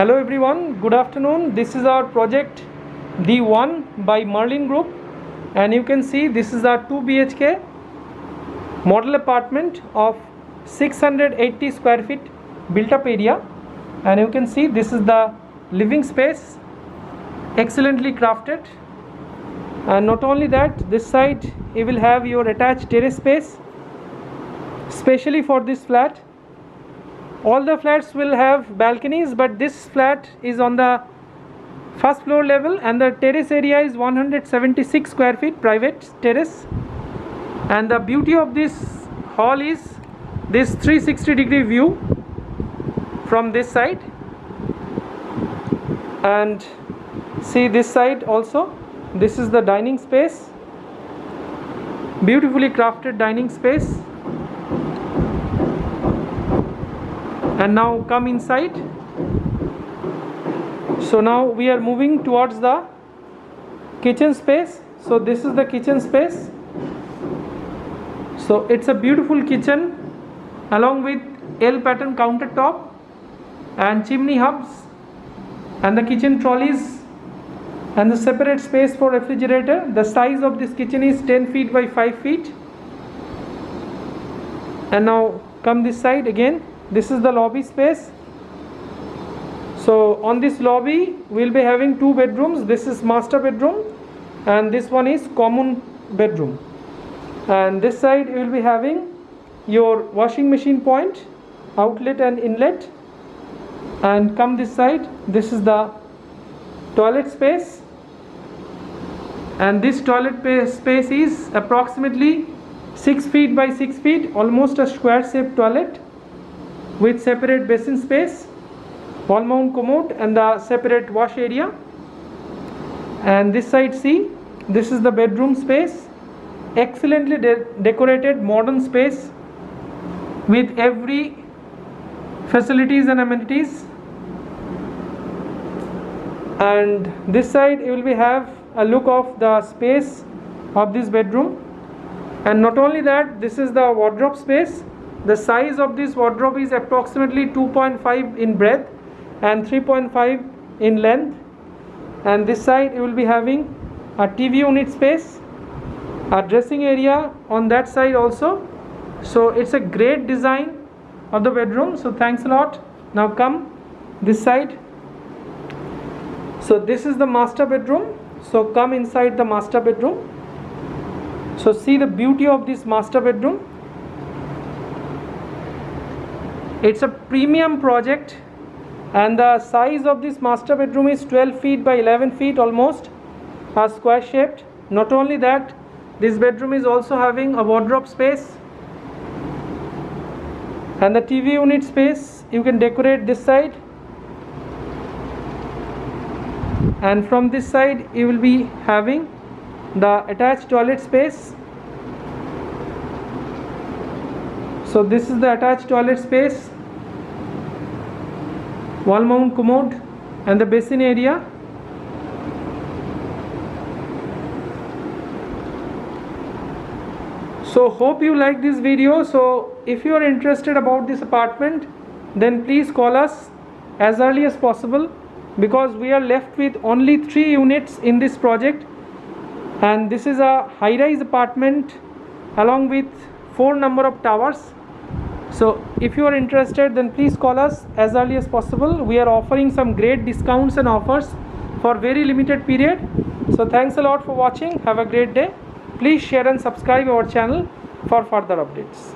Hello everyone, good afternoon. This is our project D1 by Merlin Group, and you can see this is our 2 BHK model apartment of 680 square feet built up area, and you can see this is the living space, excellently crafted. And not only that, this side you will have your attached terrace space specially for this flat. All the flats will have balconies, but this flat is on the first floor level, and the terrace area is 176 square feet private terrace. And the beauty of this hall is this 360-degree view from this side, and see this side also. This is the dining space, beautifully crafted dining space. And now come inside. So now we are moving towards the kitchen space. So this is the kitchen space. So it's a beautiful kitchen along with L pattern countertop and chimney hubs and the kitchen trolleys and the separate space for refrigerator. The size of this kitchen is 10 feet by 5 feet. And now come this side again. This is the lobby space. So on this lobby we'll be having 2 bedrooms. This is master bedroom and this one is common bedroom. And this side you will be having your washing machine point, outlet and inlet. And come this side, this is the toilet space, and this toilet space is approximately 6 feet by 6 feet, almost a square shaped toilet with separate basin space, wall mount commode and the separate wash area. And this side, see, this is the bedroom space, excellently decorated modern space with every facilities and amenities. And this side you will be have a look of the space of this bedroom. And not only that, this is the wardrobe space. The size of this wardrobe is approximately 2.5 in breadth and 3.5 in length. And this side you will be having a TV unit space, a dressing area on that side also. So it's a great design of the bedroom. So thanks a lot. Now come this side. So this is the master bedroom. So come inside the master bedroom. So see the beauty of this master bedroom. It's a premium project, and the size of this master bedroom is 12 feet by 11 feet, almost a square shaped. Not only that, this bedroom is also having a wardrobe space and the TV unit space. You can decorate this side, and from this side you will be having the attached toilet space. So this is the attached toilet space, wall mount commode and the basin area. So hope you like this video. So if you are interested about this apartment, then please call us as early as possible, because we are left with only 3 units in this project, and this is a high-rise apartment along with 4 number of towers. So if you are interested, then please call us as early as possible. We are offering some great discounts and offers for very limited period. So thanks a lot for watching. Have a great day. Please share and subscribe our channel for further updates.